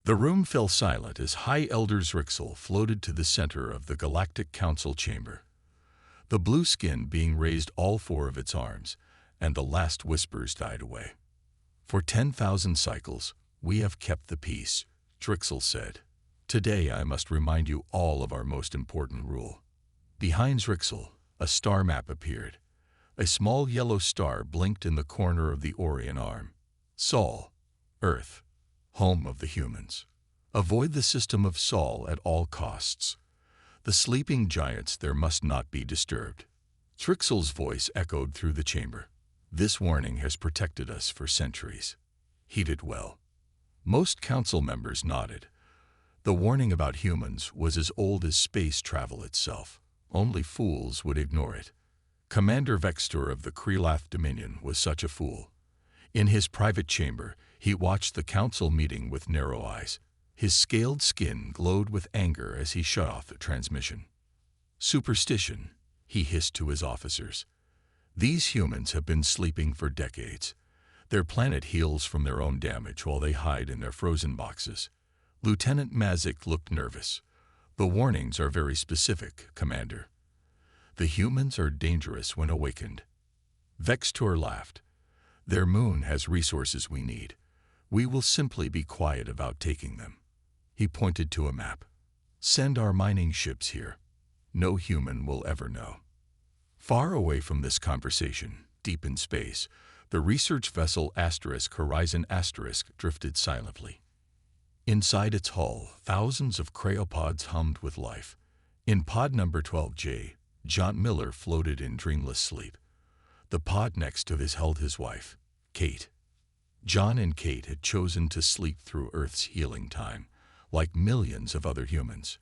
The room fell silent as High Elder Zrixel floated to the center of the Galactic Council chamber, the blue skin being raised all four of its arms, and the last whispers died away. "For 10,000 cycles, we have kept the peace," Zrixel said. "Today I must remind you all of our most important rule." Behind Zrixel, a star map appeared. A small yellow star blinked in the corner of the Orion arm. Sol, Earth, home of the humans. Avoid the system of Sol at all costs. The sleeping giants there must not be disturbed. Zrixel's voice echoed through the chamber. This warning has protected us for centuries. Heed it well. Most council members nodded. The warning about humans was as old as space travel itself. Only fools would ignore it. Commander Vexter of the Crea Dominion was such a fool. In his private chamber, he watched the council meeting with narrow eyes. His scaled skin glowed with anger as he shut off the transmission. "Superstition," he hissed to his officers. "These humans have been sleeping for decades. Their planet heals from their own damage while they hide in their frozen boxes." Lieutenant Mazik looked nervous. "The warnings are very specific, Commander. The humans are dangerous when awakened." Vexter laughed. "Their moon has resources we need. We will simply be quiet about taking them." He pointed to a map. "Send our mining ships here. No human will ever know." Far away from this conversation, deep in space, the research vessel Horizon drifted silently. Inside its hull, thousands of crayopods hummed with life. In pod number 12J, John Miller floated in dreamless sleep. The pod next to his held his wife, Kate. John and Kate had chosen to sleep through Earth's healing time, like millions of other humans.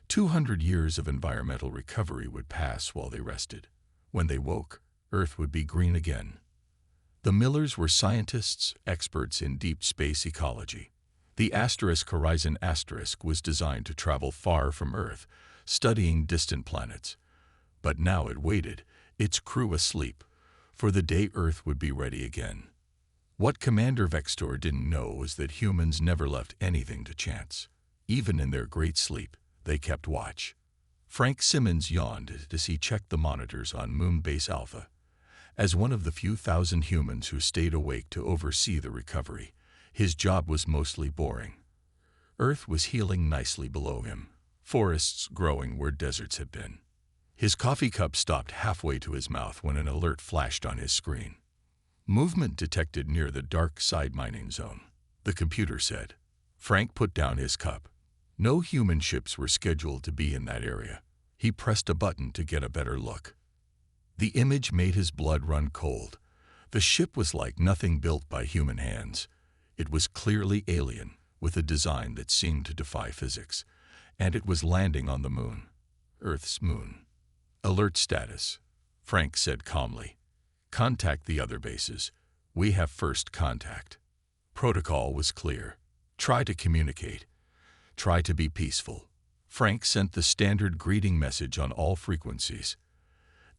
200 years of environmental recovery would pass while they rested. When they woke, Earth would be green again. The Millers were scientists, experts in deep space ecology. The Horizon was designed to travel far from Earth, studying distant planets. But now it waited, its crew asleep, for the day Earth would be ready again. What Commander Vexter didn't know was that humans never left anything to chance. Even in their great sleep, they kept watch. Frank Simmons yawned as he checked the monitors on Moon Base Alpha. As one of the few thousand humans who stayed awake to oversee the recovery, his job was mostly boring. Earth was healing nicely below him, forests growing where deserts had been. His coffee cup stopped halfway to his mouth when an alert flashed on his screen. "Movement detected near the dark side mining zone," the computer said. Frank put down his cup. No human ships were scheduled to be in that area. He pressed a button to get a better look. The image made his blood run cold. The ship was like nothing built by human hands. It was clearly alien, with a design that seemed to defy physics, and it was landing on the moon. Earth's moon. "Alert status," Frank said calmly. "Contact the other bases. We have first contact." Protocol was clear. Try to communicate. Try to be peaceful. Frank sent the standard greeting message on all frequencies.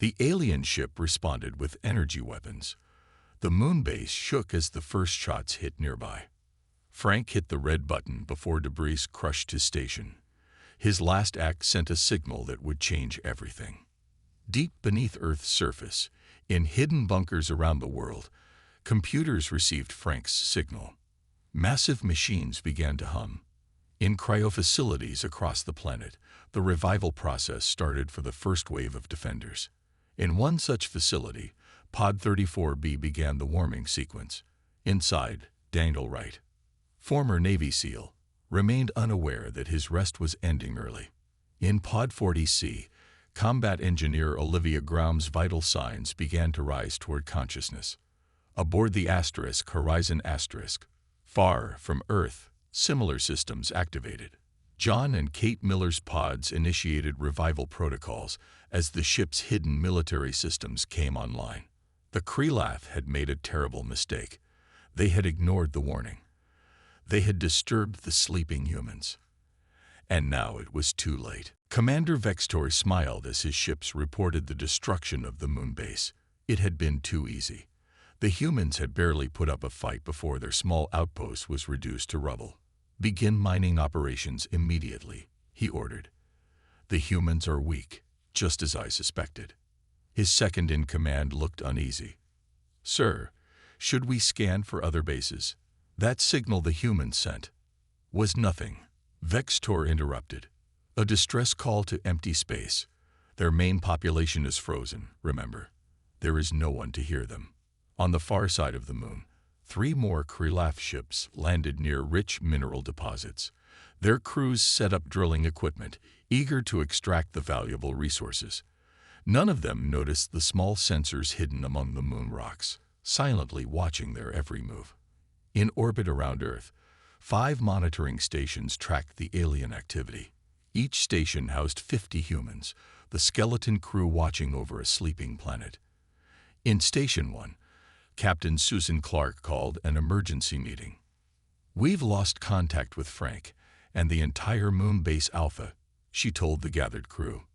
The alien ship responded with energy weapons. The moon base shook as the first shots hit nearby. Frank hit the red button before debris crushed his station. His last act sent a signal that would change everything. Deep beneath Earth's surface, in hidden bunkers around the world, computers received Frank's signal. Massive machines began to hum. In cryofacilities across the planet, the revival process started for the first wave of defenders. In one such facility, Pod 34B began the warming sequence. Inside, Daniel Wright, former Navy SEAL, remained unaware that his rest was ending early. In Pod 40C, combat engineer Olivia Graum's vital signs began to rise toward consciousness. Aboard the Horizon far from Earth, similar systems activated. John and Kate Miller's pods initiated revival protocols as the ship's hidden military systems came online. The Crea had made a terrible mistake. They had ignored the warning. They had disturbed the sleeping humans. And now it was too late. Commander Vexter smiled as his ships reported the destruction of the moon base. It had been too easy. The humans had barely put up a fight before their small outpost was reduced to rubble. "Begin mining operations immediately," he ordered. "The humans are weak, just as I suspected." His second-in-command looked uneasy. "Sir, should we scan for other bases? That signal the humans sent was nothing," Vexter interrupted. "A distress call to empty space. Their main population is frozen, remember. There is no one to hear them." On the far side of the moon, 3 more Crea ships landed near rich mineral deposits. Their crews set up drilling equipment, eager to extract the valuable resources. None of them noticed the small sensors hidden among the moon rocks, silently watching their every move. In orbit around Earth, 5 monitoring stations tracked the alien activity. Each station housed 50 humans, the skeleton crew watching over a sleeping planet. In Station 1, Captain Susan Clark called an emergency meeting. "We've lost contact with Frank and the entire Moon Base Alpha," she told the gathered crew.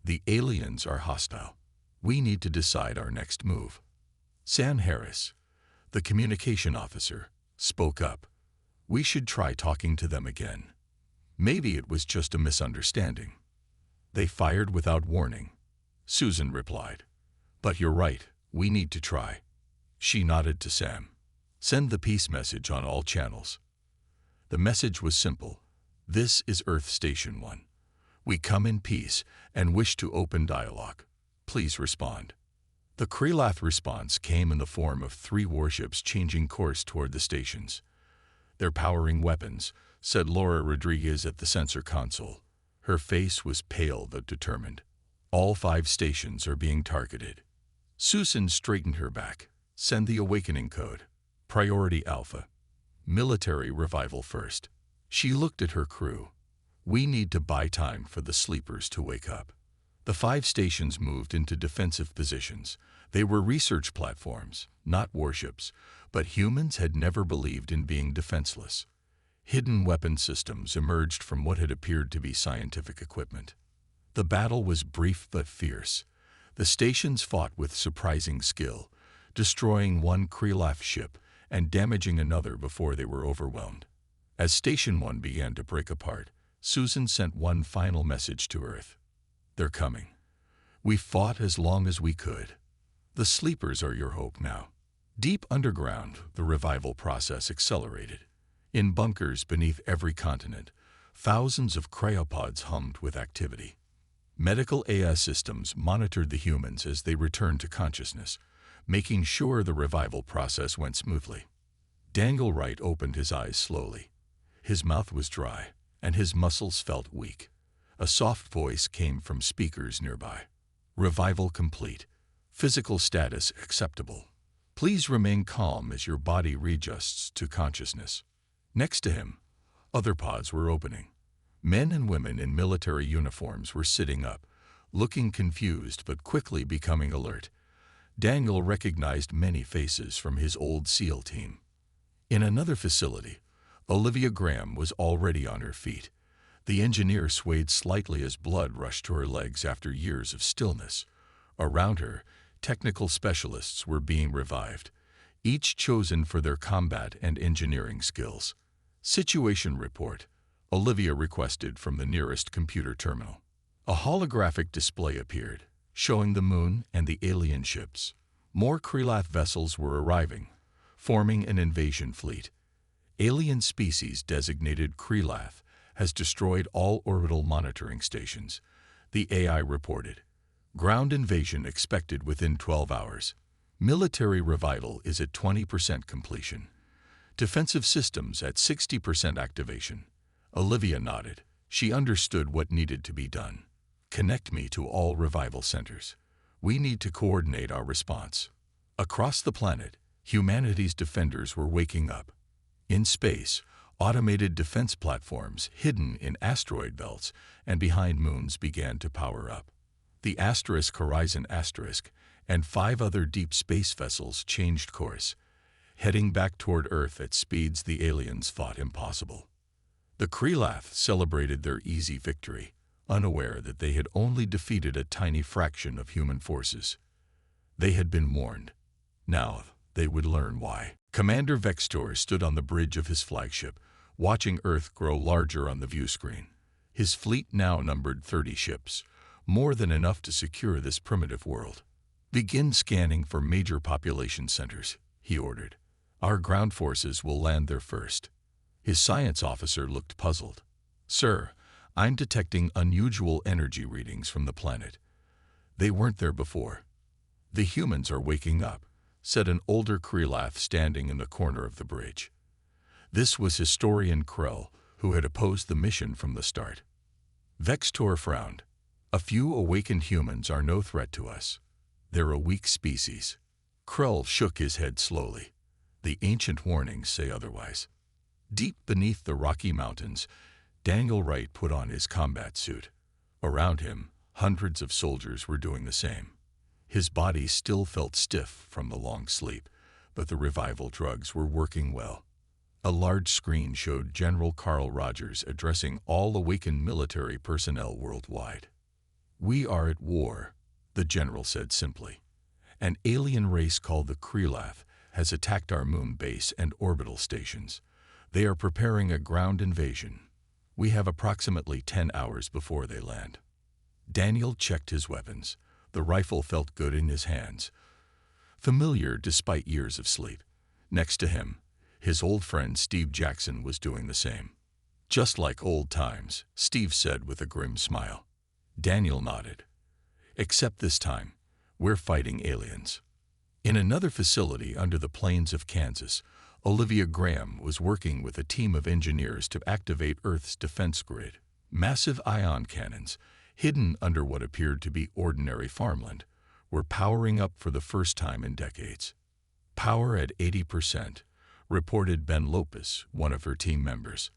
"The aliens are hostile. We need to decide our next move." Sam Harris, the communication officer, spoke up. "We should try talking to them again. Maybe it was just a misunderstanding." "They fired without warning," Susan replied. "But you're right, we need to try." She nodded to Sam. "Send the peace message on all channels." The message was simple. "This is Earth Station 1. We come in peace and wish to open dialogue. Please respond." The Crea response came in the form of 3 warships changing course toward the stations. "They're powering weapons," said Laura Rodriguez at the sensor console. Her face was pale but determined. "All 5 stations are being targeted." Susan straightened her back. "Send the awakening code. Priority Alpha. Military revival first." She looked at her crew. "We need to buy time for the sleepers to wake up." The 5 stations moved into defensive positions. They were research platforms, not warships, but humans had never believed in being defenseless. Hidden weapon systems emerged from what had appeared to be scientific equipment. The battle was brief but fierce. The stations fought with surprising skill, destroying 1 Crea ship and damaging another before they were overwhelmed. As Station 1 began to break apart, Susan sent one final message to Earth. "They're coming. We fought as long as we could. The sleepers are your hope now." Deep underground, the revival process accelerated. In bunkers beneath every continent, thousands of cryopods hummed with activity. Medical AI systems monitored the humans as they returned to consciousness, making sure the revival process went smoothly. Dangle Wright opened his eyes slowly. His mouth was dry, and his muscles felt weak. A soft voice came from speakers nearby. "Revival complete. Physical status acceptable. Please remain calm as your body readjusts to consciousness." Next to him, other pods were opening. Men and women in military uniforms were sitting up, looking confused but quickly becoming alert. Dangle recognized many faces from his old SEAL team. In another facility, Olivia Graham was already on her feet. The engineer swayed slightly as blood rushed to her legs after years of stillness. Around her, technical specialists were being revived, each chosen for their combat and engineering skills. "Situation report," Olivia requested from the nearest computer terminal. A holographic display appeared, showing the moon and the alien ships. More Crea vessels were arriving, forming an invasion fleet. "Alien species designated Crea has destroyed all orbital monitoring stations," the AI reported. "Ground invasion expected within 12 hours. Military revival is at 20% completion. Defensive systems at 60% activation." Olivia nodded. She understood what needed to be done. "Connect me to all revival centers. We need to coordinate our response." Across the planet, humanity's defenders were waking up. In space, automated defense platforms hidden in asteroid belts and behind moons began to power up. The Horizon Asterisk and 5 other deep space vessels changed course, heading back toward Earth at speeds the aliens thought impossible. The Crea celebrated their easy victory, unaware that they had only defeated a tiny fraction of human forces. They had been warned. Now they would learn why. Commander Vexter stood on the bridge of his flagship, watching Earth grow larger on the view screen. His fleet now numbered 30 ships, more than enough to secure this primitive world. "Begin scanning for major population centers," he ordered. "Our ground forces will land there first." His science officer looked puzzled. "Sir, I'm detecting unusual energy readings from the planet. They weren't there before." "The humans are waking up," said an older Crea standing in the corner of the bridge. This was historian Krell, who had opposed the mission from the start. Vexter frowned. "A few awakened humans are no threat to us. They're a weak species." Krell shook his head slowly. "The ancient warnings say otherwise." Deep beneath the Rocky Mountains, Daniel Wright put on his combat suit. Around him, hundreds of soldiers were doing the same. His body still felt stiff from the long sleep, but the revival drugs were working well. A large screen showed General Carl Rogers addressing all awakened military personnel worldwide. "We are at war," the general said simply. "An alien race called the Crea has attacked our moon base and orbital stations. They are preparing a ground invasion. We have approximately 10 hours before they land." Daniel checked his weapons. The rifle felt good in his hands, familiar despite years of sleep. Next to him, his old friend Steve Jackson was doing the same. "Just like old times," Steve said with a grim smile. Daniel nodded. "Except this time, we're fighting aliens." In another facility under the plains of Kansas, Olivia Graham was working with a team of engineers to activate Earth's defense grid. Massive ion cannons, hidden under what appeared to be ordinary farmland, were powering up for the first time in decades. "Power at 80%, reported Ben Lopez, one of her team members.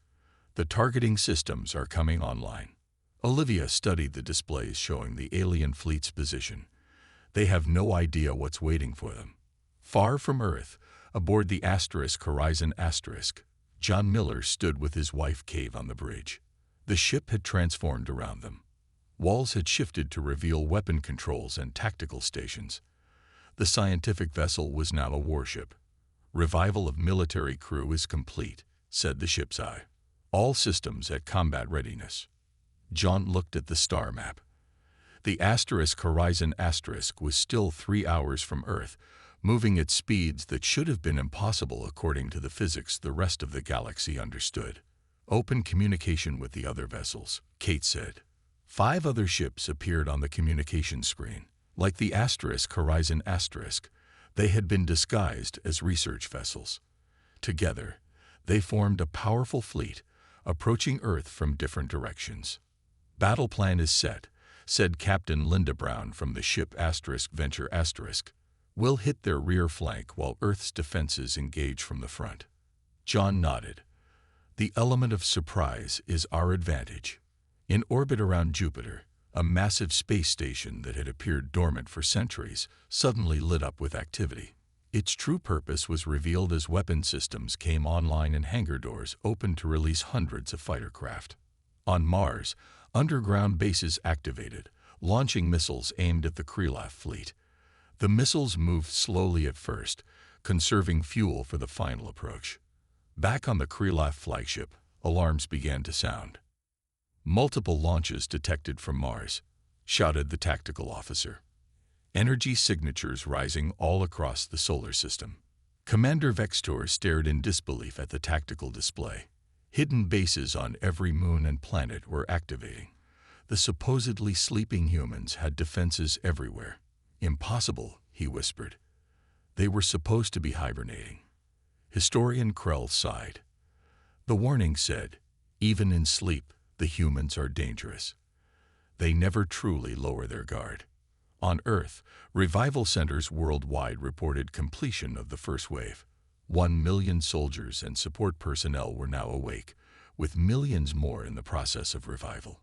"The targeting systems are coming online." Olivia studied the displays showing the alien fleet's position. They have no idea what's waiting for them. Far from Earth, aboard the Horizon Asterisk, John Miller stood with his wife Cave on the bridge. The ship had transformed around them. Walls had shifted to reveal weapon controls and tactical stations. The scientific vessel was now a warship. "Revival of military crew is complete," said the ship's eye. "All systems at combat readiness." John looked at the star map. The Horizon Asterisk was still 3 hours from Earth, moving at speeds that should have been impossible according to the physics the rest of the galaxy understood. "Open communication with the other vessels," Kate said. 5 other ships appeared on the communication screen. Like the Horizon Asterisk, they had been disguised as research vessels. Together, they formed a powerful fleet, approaching Earth from different directions. "Battle plan is set," said Captain Linda Brown from the ship Venture Asterisk. "We'll hit their rear flank while Earth's defenses engage from the front." John nodded. "The element of surprise is our advantage." In orbit around Jupiter, a massive space station that had appeared dormant for centuries suddenly lit up with activity. Its true purpose was revealed as weapon systems came online and hangar doors opened to release hundreds of fighter craft. On Mars, underground bases activated, launching missiles aimed at the Crea fleet. The missiles moved slowly at first, conserving fuel for the final approach. Back on the Crea flagship, alarms began to sound. "Multiple launches detected from Mars," shouted the tactical officer. Energy signatures rising all across the solar system. Commander Vexter stared in disbelief at the tactical display. Hidden bases on every moon and planet were activating. The supposedly sleeping humans had defenses everywhere. "Impossible," he whispered. "They were supposed to be hibernating." Historian Krell sighed. "The warning said, even in sleep, the humans are dangerous. They never truly lower their guard." On Earth, revival centers worldwide reported completion of the first wave. 1 million soldiers and support personnel were now awake, with millions more in the process of revival.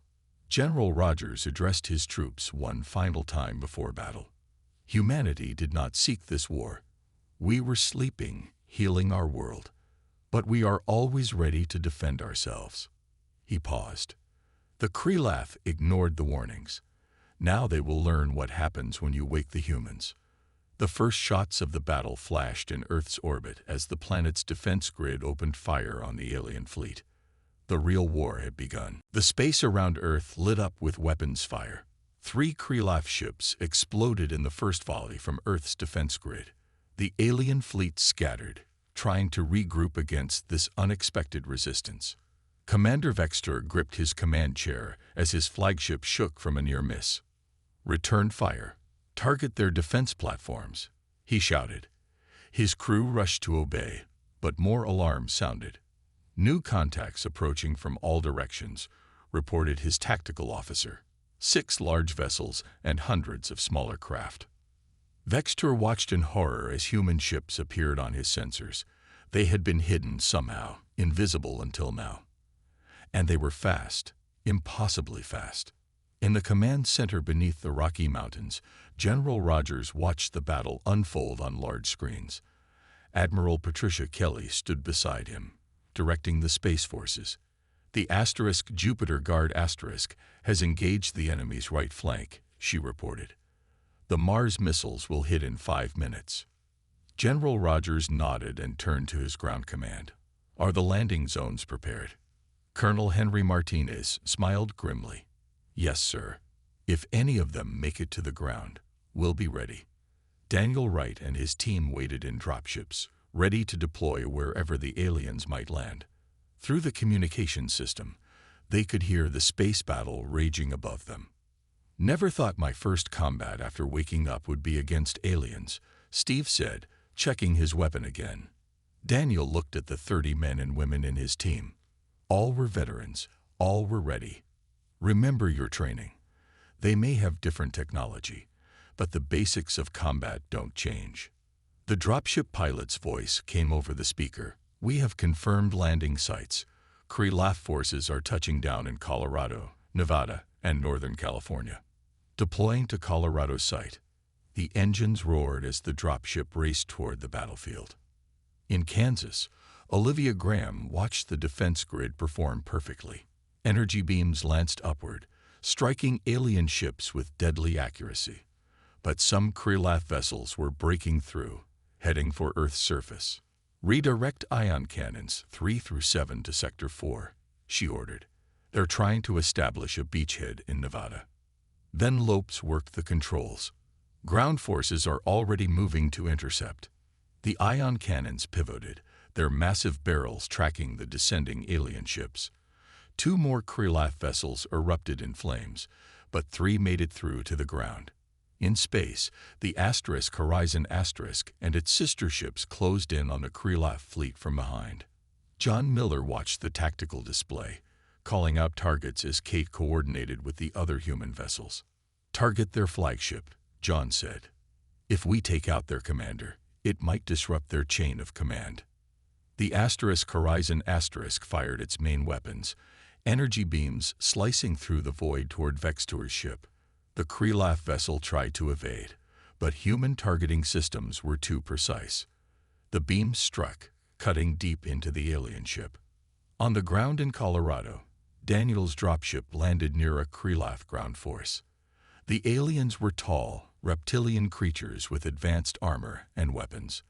General Rogers addressed his troops one final time before battle. "Humanity did not seek this war. We were sleeping, healing our world. But we are always ready to defend ourselves." He paused. The Crea ignored the warnings. Now they will learn what happens when you wake the humans. The first shots of the battle flashed in Earth's orbit as the planet's defense grid opened fire on the alien fleet. The real war had begun. The space around Earth lit up with weapons fire. 3 Crea ships exploded in the first volley from Earth's defense grid. The alien fleet scattered, trying to regroup against this unexpected resistance. Commander Vexter gripped his command chair as his flagship shook from a near miss. "Return fire. Target their defense platforms," he shouted. His crew rushed to obey, but more alarms sounded. "New contacts approaching from all directions," reported his tactical officer. 6 large vessels and hundreds of smaller craft. Vexter watched in horror as human ships appeared on his sensors. They had been hidden somehow, invisible until now. And they were fast, impossibly fast. In the command center beneath the Rocky Mountains, General Rogers watched the battle unfold on large screens. Admiral Patricia Kelly stood beside him, directing the Space Forces. "The Jupiter Guard has engaged the enemy's right flank," she reported. "The Mars missiles will hit in 5 minutes." General Rogers nodded and turned to his ground command. "Are the landing zones prepared?" Colonel Henry Martinez smiled grimly. "Yes, sir. If any of them make it to the ground, we'll be ready." Daniel Wright and his team waited in dropships, ready to deploy wherever the aliens might land. Through the communication system, they could hear the space battle raging above them. "Never thought my first combat after waking up would be against aliens," Steve said, checking his weapon again. Daniel looked at the 30 men and women in his team. All were veterans, all were ready. "Remember your training. They may have different technology, but the basics of combat don't change." The dropship pilot's voice came over the speaker. "We have confirmed landing sites. Crea forces are touching down in Colorado, Nevada, and Northern California." Deploying to Colorado site, the engines roared as the dropship raced toward the battlefield. In Kansas, Olivia Graham watched the defense grid perform perfectly. Energy beams lanced upward, striking alien ships with deadly accuracy. But some Crea vessels were breaking through, heading for Earth's surface. "Redirect ion cannons 3 through 7 to Sector 4, she ordered. "They're trying to establish a beachhead in Nevada." Then Lopes worked the controls. "Ground forces are already moving to intercept." The ion cannons pivoted, their massive barrels tracking the descending alien ships. 2 more Crea vessels erupted in flames, but 3 made it through to the ground. In space, the Horizon and its sister ships closed in on the Crea fleet from behind. John Miller watched the tactical display, calling out targets as Kate coordinated with the other human vessels. "Target their flagship," John said. "If we take out their commander, it might disrupt their chain of command." The Horizon fired its main weapons, energy beams slicing through the void toward Vexter's ship. The Crea vessel tried to evade, but human targeting systems were too precise. The beams struck, cutting deep into the alien ship. On the ground in Colorado, Daniel's dropship landed near a Crea ground force. The aliens were tall, reptilian creatures with advanced armor and weapons.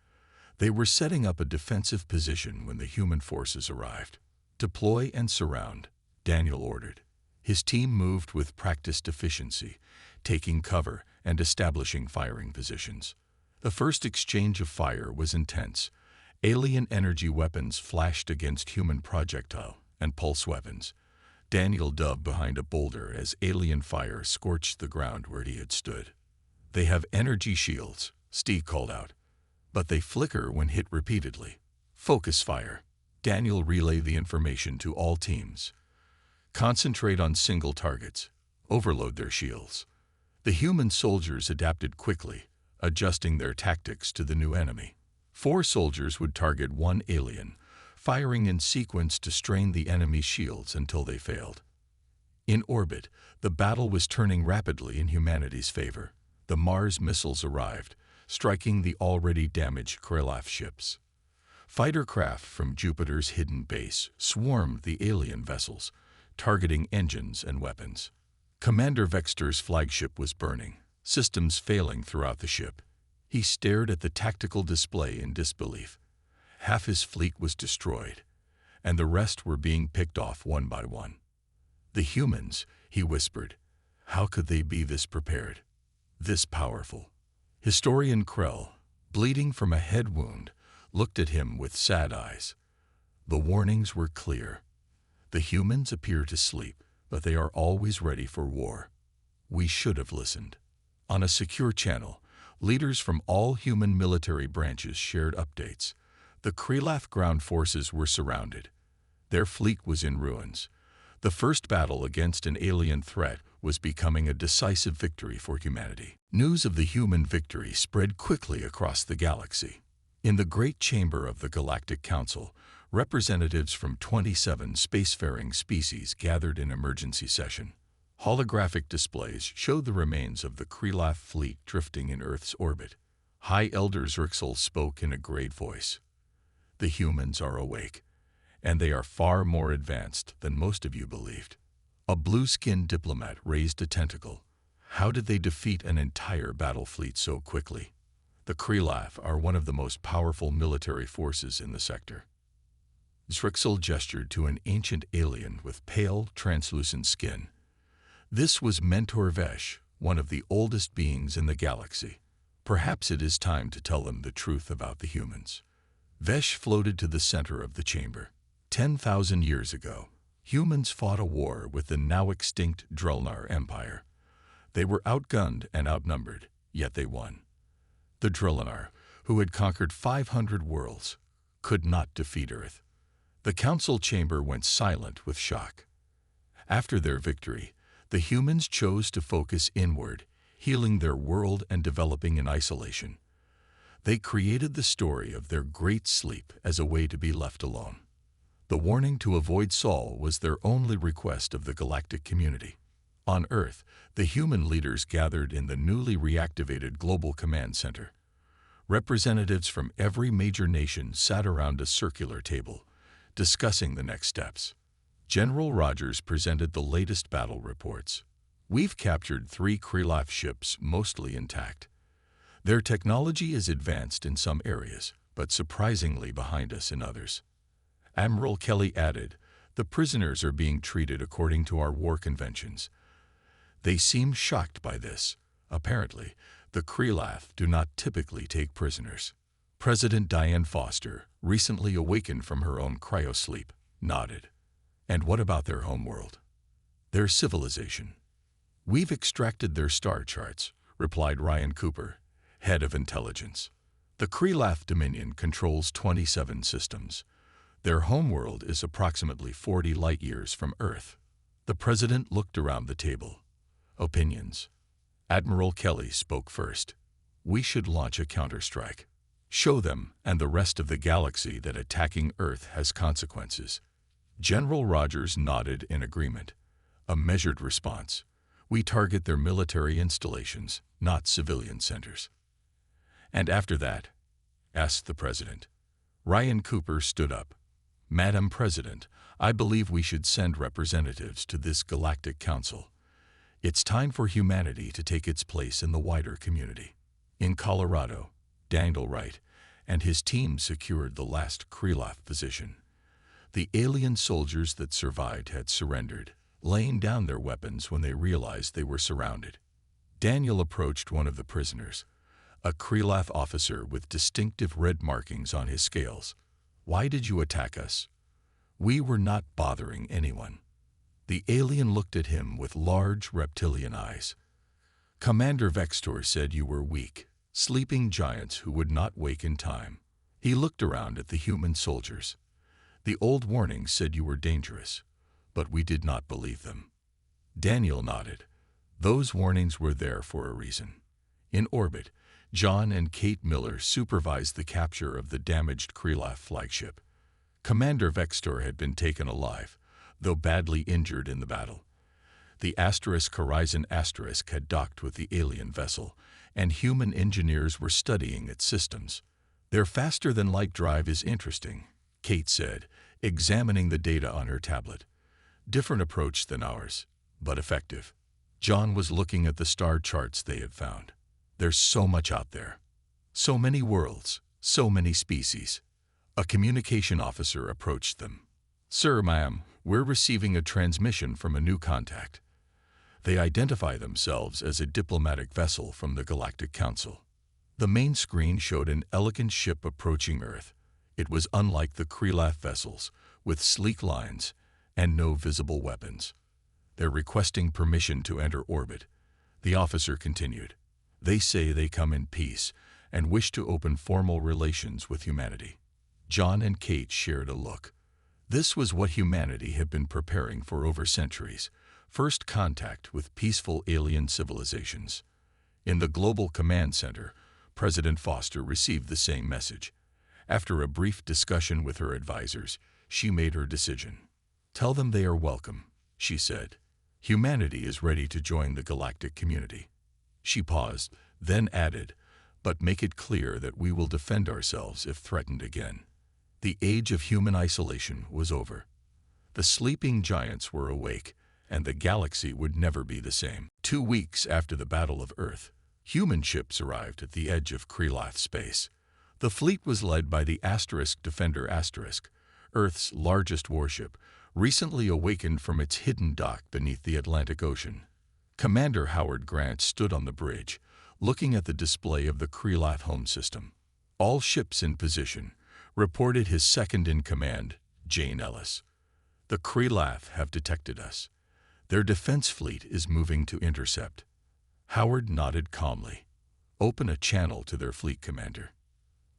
They were setting up a defensive position when the human forces arrived. "Deploy and surround," Daniel ordered. His team moved with practiced efficiency, taking cover and establishing firing positions. The first exchange of fire was intense. Alien energy weapons flashed against human projectile and pulse weapons. Daniel dove behind a boulder as alien fire scorched the ground where he had stood. "They have energy shields," Steve called out, "but they flicker when hit repeatedly." "Focus fire." Daniel relayed the information to all teams. "Concentrate on single targets. Overload their shields." The human soldiers adapted quickly, adjusting their tactics to the new enemy. 4 soldiers would target 1 alien, firing in sequence to strain the enemy's shields until they failed. In orbit, the battle was turning rapidly in humanity's favor. The Mars missiles arrived, striking the already damaged Crea ships. Fighter craft from Jupiter's hidden base swarmed the alien vessels, targeting engines and weapons. Commander Vexter's flagship was burning, systems failing throughout the ship. He stared at the tactical display in disbelief. Half his fleet was destroyed, and the rest were being picked off one by one. The humans, he whispered. How could they be this prepared? This powerful? Historian Krell, bleeding from a head wound, looked at him with sad eyes. The warnings were clear. The humans appear to sleep, but they are always ready for war. We should have listened. On a secure channel, leaders from all human military branches shared updates. The Crea ground forces were surrounded. Their fleet was in ruins. The first battle against an alien threat was becoming a decisive victory for humanity. News of the human victory spread quickly across the galaxy. In the great chamber of the Galactic Council, representatives from 27 spacefaring species gathered in emergency session. Holographic displays showed the remains of the Crea fleet drifting in Earth's orbit. High Elder Zrixel spoke in a great voice. The humans are awake, and they are far more advanced than most of you believed. A blue-skinned diplomat raised a tentacle. How did they defeat an entire battle fleet so quickly? The Crea are one of the most powerful military forces in the sector. Zrixel gestured to an ancient alien with pale, translucent skin. This was Mentor Vesh, one of the oldest beings in the galaxy. Perhaps it is time to tell them the truth about the humans. Vesh floated to the center of the chamber. 10,000 years ago, humans fought a war with the now extinct Drelnar Empire. They were outgunned and outnumbered, yet they won. The Drelnar, who had conquered 500 worlds, could not defeat Earth. The council chamber went silent with shock. After their victory, the humans chose to focus inward, healing their world and developing in isolation. They created the story of their great sleep as a way to be left alone. The warning to avoid Saul was their only request of the galactic community. On Earth, the human leaders gathered in the newly reactivated Global Command Center. Representatives from every major nation sat around a circular table, discussing the next steps. General Rogers presented the latest battle reports. We've captured 3 Crea ships, mostly intact. Their technology is advanced in some areas, but surprisingly behind us in others. Admiral Kelly added, the prisoners are being treated according to our war conventions. They seem shocked by this. Apparently, the Crea do not typically take prisoners. President Diane Foster, recently awakened from her own cryosleep, nodded. And what about their homeworld? Their civilization? We've extracted their star charts, replied Ryan Cooper, head of intelligence. The Crea Dominion controls 27 systems. Their homeworld is approximately 40 light-years from Earth. The president looked around the table. Opinions. Admiral Kelly spoke first. We should launch a counterstrike. Show them and the rest of the galaxy that attacking Earth has consequences. General Rogers nodded in agreement. A measured response. We target their military installations, not civilian centers. And after that? Asked the president. Ryan Cooper stood up. Madam President, I believe we should send representatives to this Galactic Council. It's time for humanity to take its place in the wider community. In Colorado, Daniel Wright and his team secured the last Crea position. The alien soldiers that survived had surrendered, laying down their weapons when they realized they were surrounded. Daniel approached one of the prisoners, a Crea officer with distinctive red markings on his scales. Why did you attack us? We were not bothering anyone. The alien looked at him with large reptilian eyes. Commander Vexter said you were weak, sleeping giants who would not wake in time. He looked around at the human soldiers. The old warnings said you were dangerous, but we did not believe them. Daniel nodded. Those warnings were there for a reason. In orbit, John and Kate Miller supervised the capture of the damaged Crea flagship. Commander Vexter had been taken alive, though badly injured in the battle. The Horizon Asterisk had docked with the alien vessel, and human engineers were studying its systems. Their faster-than-light drive is interesting, Kate said, examining the data on her tablet. Different approach than ours, but effective. John was looking at the star charts they had found. There's so much out there. So many worlds, so many species. A communication officer approached them. Sir, ma'am, we're receiving a transmission from a new contact. They identify themselves as a diplomatic vessel from the Galactic Council. The main screen showed an elegant ship approaching Earth. It was unlike the Crea vessels, with sleek lines and no visible weapons. They're requesting permission to enter orbit. The officer continued. They say they come in peace and wish to open formal relations with humanity. John and Kate shared a look. This was what humanity had been preparing for over centuries. First contact with peaceful alien civilizations. In the Global Command Center, President Foster received the same message. After a brief discussion with her advisors, she made her decision. Tell them they are welcome, she said. Humanity is ready to join the galactic community. She paused, then added, but make it clear that we will defend ourselves if threatened again. The age of human isolation was over. The sleeping giants were awake, and the galaxy would never be the same. 2 weeks after the Battle of Earth, human ships arrived at the edge of Crea space. The fleet was led by the Defender *, Earth's largest warship, recently awakened from its hidden dock beneath the Atlantic Ocean. Commander Howard Grant stood on the bridge, looking at the display of the Crea home system. All ships in position, reported his second-in-command, Jane Ellis. The Crea have detected us. Their defense fleet is moving to intercept. Howard nodded calmly. Open a channel to their fleet commander.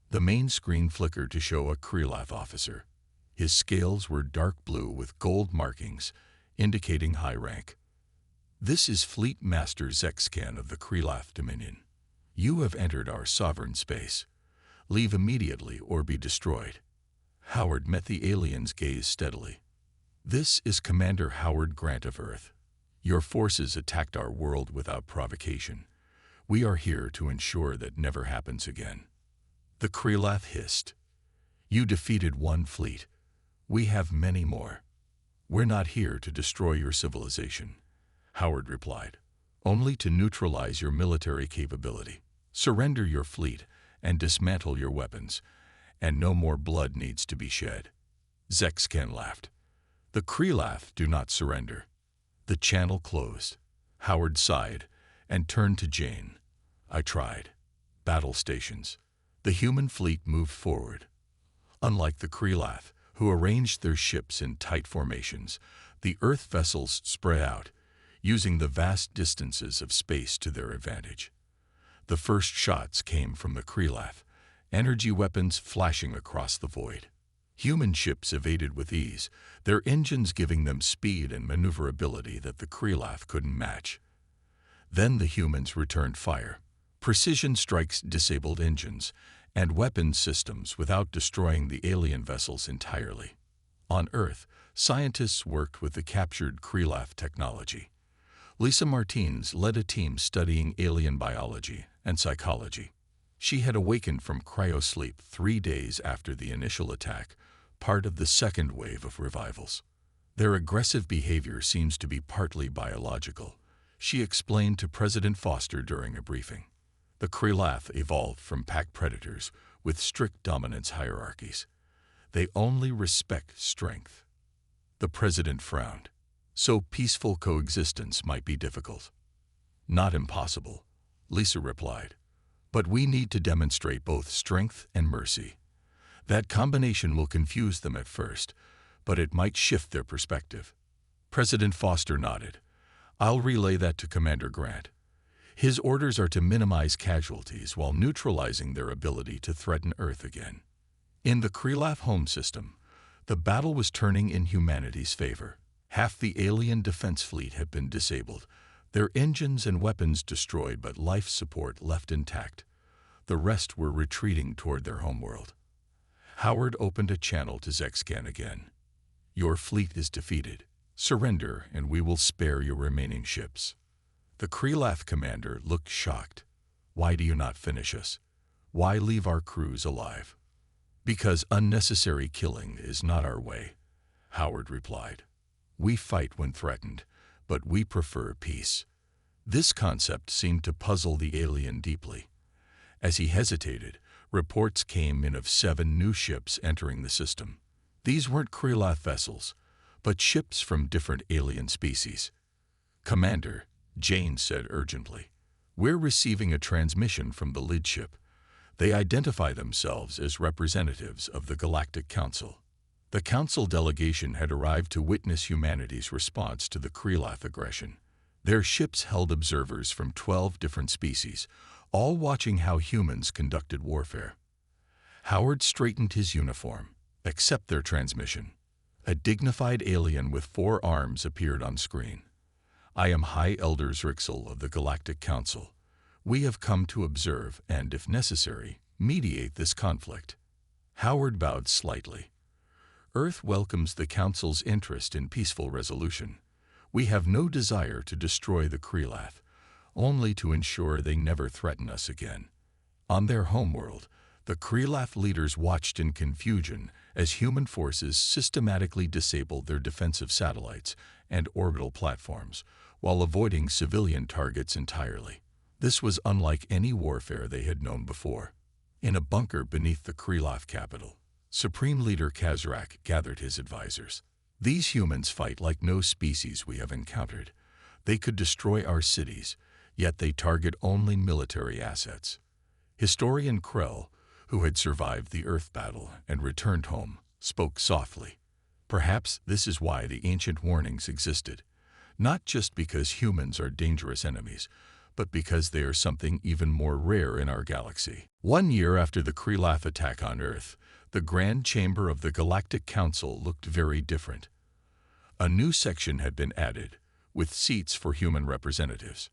The main screen flickered to show a Crea officer. His scales were dark blue with gold markings, indicating high rank. This is Fleet Master Zexcan of the Crea Dominion. You have entered our sovereign space. Leave immediately or be destroyed. Howard met the alien's gaze steadily. This is Commander Howard Grant of Earth. Your forces attacked our world without provocation. We are here to ensure that never happens again. The Crea hissed. You defeated one fleet. We have many more. We're not here to destroy your civilization, Howard replied. Only to neutralize your military capability. Surrender your fleet and dismantle your weapons, and no more blood needs to be shed. Zexcan laughed. The Crea do not surrender. The channel closed. Howard sighed and turned to Jane. I tried. Battle stations. The human fleet moved forward. Unlike the Crea, who arranged their ships in tight formations, the Earth vessels spread out, using the vast distances of space to their advantage. The first shots came from the Crea, energy weapons flashing across the void. Human ships evaded with ease, their engines giving them speed and maneuverability that the Crea couldn't match. Then the humans returned fire. Precision strikes disabled engines and weapon systems without destroying the alien vessels entirely. On Earth, scientists worked with the captured Crea technology. Lisa Martins led a team studying alien biology and psychology. She had awakened from cryosleep 3 days after the initial attack, part of the second wave of revivals. Their aggressive behavior seems to be partly biological, she explained to President Foster during a briefing. The Crea evolved from pack predators with strict dominance hierarchies. They only respect strength. The president frowned. So peaceful coexistence might be difficult. Not impossible, Lisa replied. But we need to demonstrate both strength and mercy. That combination will confuse them at first, but it might shift their perspective. President Foster nodded. I'll relay that to Commander Grant. His orders are to minimize casualties while neutralizing their ability to threaten Earth again. In the Crea home system, the battle was turning in humanity's favor. Half the alien defense fleet had been disabled, their engines and weapons destroyed but life support left intact. The rest were retreating toward their homeworld. Howard opened a channel to Zexcan again. Your fleet is defeated. Surrender and we will spare your remaining ships. The Crea commander looked shocked. Why do you not finish us? Why leave our crews alive? Because unnecessary killing is not our way, Howard replied. We fight when threatened, but we prefer peace. This concept seemed to puzzle the alien deeply. As he hesitated, reports came in of 7 new ships entering the system. These weren't Krelath vessels, but ships from different alien species. "Commander," Jane said urgently, "we're receiving a transmission from the lead ship. They identify themselves as representatives of the Galactic Council." The Council delegation had arrived to witness humanity's response to the Krelath aggression. Their ships held observers from 12 different species, all watching how humans conducted warfare. Howard straightened his uniform. "Accept their transmission." A dignified alien with 4 arms appeared on screen. "I am High Elder Zrixel of the Galactic Council. We have come to observe and, if necessary, mediate this conflict." Howard bowed slightly. "Earth welcomes the Council's interest in peaceful resolution. We have no desire to destroy the Krelath, only to ensure they never threaten us again." On their homeworld, the Krelath leaders watched in confusion as human forces systematically disabled their defensive satellites and orbital platforms, while avoiding civilian targets entirely. This was unlike any warfare they had known before. In a bunker beneath the Krelath capital, Supreme Leader Kazrak gathered his advisors. "These humans fight like no species we have encountered. They could destroy our cities, yet they target only military assets." Historian Krell, who had survived the Earth battle and returned home, spoke softly. "Perhaps this is why the ancient warnings existed. Not just because humans are dangerous enemies, but because they are something even more rare in our galaxy." 1 year after the Krelath attack on Earth, the Grand Chamber of the Galactic Council looked very different. A new section had been added, with seats for human representatives.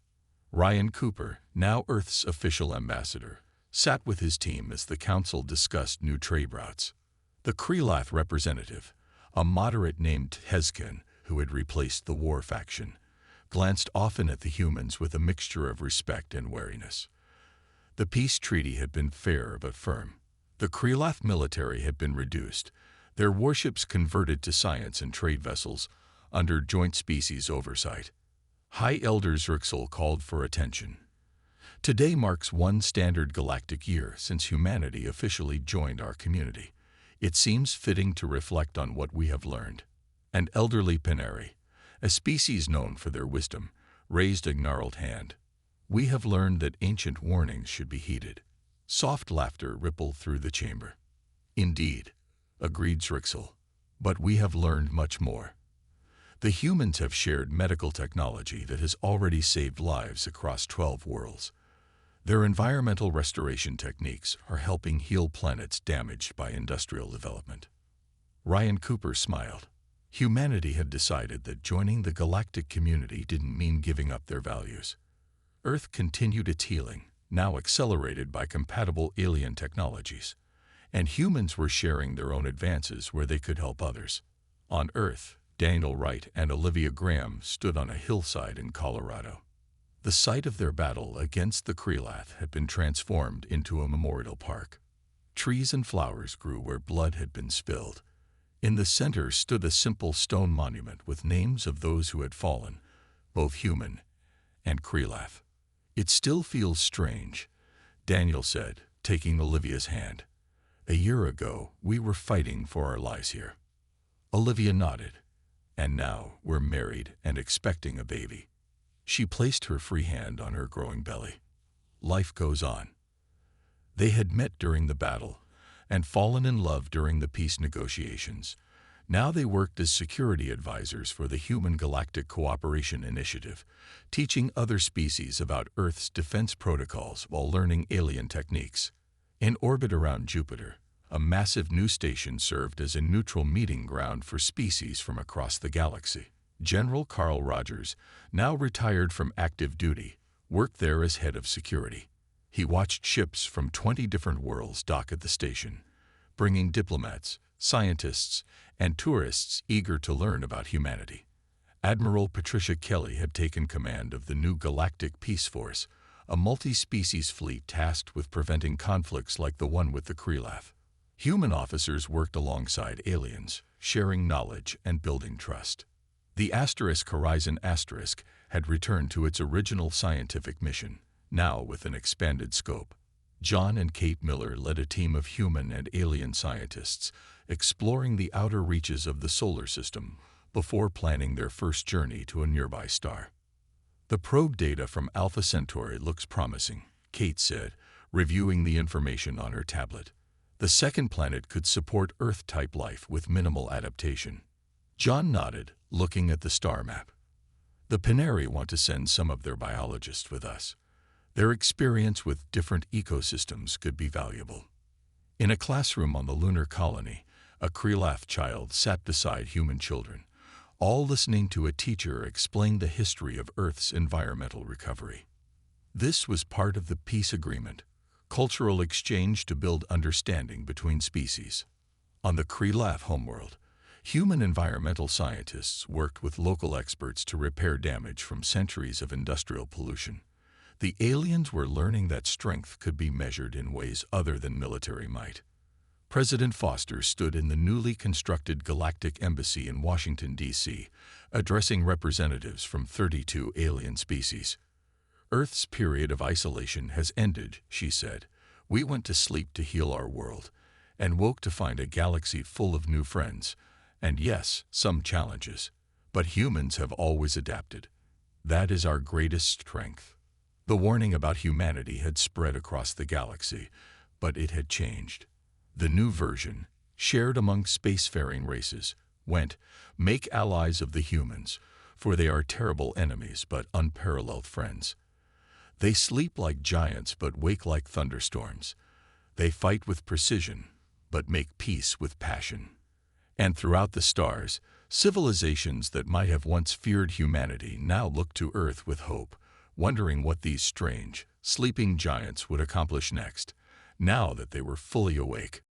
Ryan Cooper, now Earth's official ambassador, sat with his team as the Council discussed new trade routes. The Krelath representative, a moderate named Hezkin, who had replaced the war faction, glanced often at the humans with a mixture of respect and wariness. The peace treaty had been fair but firm. The Krelath military had been reduced, their warships converted to science and trade vessels under joint species oversight. High Elder Zrixel called for attention. "Today marks 1 standard galactic year since humanity officially joined our community. It seems fitting to reflect on what we have learned." An elderly Panari, a species known for their wisdom, raised a gnarled hand. "We have learned that ancient warnings should be heeded." Soft laughter rippled through the chamber. "Indeed," agreed Zrixel, "but we have learned much more. The humans have shared medical technology that has already saved lives across 12 worlds. Their environmental restoration techniques are helping heal planets damaged by industrial development." Ryan Cooper smiled. Humanity had decided that joining the galactic community didn't mean giving up their values. Earth continued its healing, now accelerated by compatible alien technologies, and humans were sharing their own advances where they could help others. On Earth, Daniel Wright and Olivia Graham stood on a hillside in Colorado. The site of their battle against the Krelath had been transformed into a memorial park. Trees and flowers grew where blood had been spilled. In the center stood a simple stone monument with names of those who had fallen, both human and Krelath. "It still feels strange," Daniel said, taking Olivia's hand. "A year ago, we were fighting for our lives here." Olivia nodded. "And now we're married and expecting a baby." She placed her free hand on her growing belly. "Life goes on." They had met during the battle and fallen in love during the peace negotiations. Now they worked as security advisors for the Human Galactic Cooperation Initiative, teaching other species about Earth's defense protocols while learning alien techniques. In orbit around Jupiter, a massive new station served as a neutral meeting ground for species from across the galaxy. General Carl Rogers, now retired from active duty, worked there as head of security. He watched ships from 20 different worlds dock at the station, bringing diplomats, scientists, and tourists eager to learn about humanity. Admiral Patricia Kelly had taken command of the new Galactic Peace Force, a multi-species fleet tasked with preventing conflicts like the one with the Krelath. Human officers worked alongside aliens, sharing knowledge and building trust. The Horizon had returned to its original scientific mission, now with an expanded scope. John and Kate Miller led a team of human and alien scientists exploring the outer reaches of the solar system before planning their first journey to a nearby star. "The probe data from Alpha Centauri looks promising," Kate said, reviewing the information on her tablet. "The second planet could support Earth-type life with minimal adaptation." John nodded, looking at the star map. "The Paneri want to send some of their biologists with us. Their experience with different ecosystems could be valuable." In a classroom on the lunar colony, a Crea child sat beside human children, all listening to a teacher explain the history of Earth's environmental recovery. This was part of the peace agreement, cultural exchange to build understanding between species. On the Crea homeworld, human environmental scientists worked with local experts to repair damage from centuries of industrial pollution. The aliens were learning that strength could be measured in ways other than military might. President Foster stood in the newly constructed Galactic Embassy in Washington, D.C., addressing representatives from 32 alien species. "Earth's period of isolation has ended," she said. "We went to sleep to heal our world, and woke to find a galaxy full of new friends, and yes, some challenges. But humans have always adapted. That is our greatest strength." The warning about humanity had spread across the galaxy, but it had changed. The new version, shared among spacefaring races, went, "Make allies of the humans, for they are terrible enemies but unparalleled friends. They sleep like giants but wake like thunderstorms. They fight with precision, but make peace with passion." And throughout the stars, civilizations that might have once feared humanity now looked to Earth with hope, wondering what these strange, sleeping giants would accomplish next, now that they were fully awake.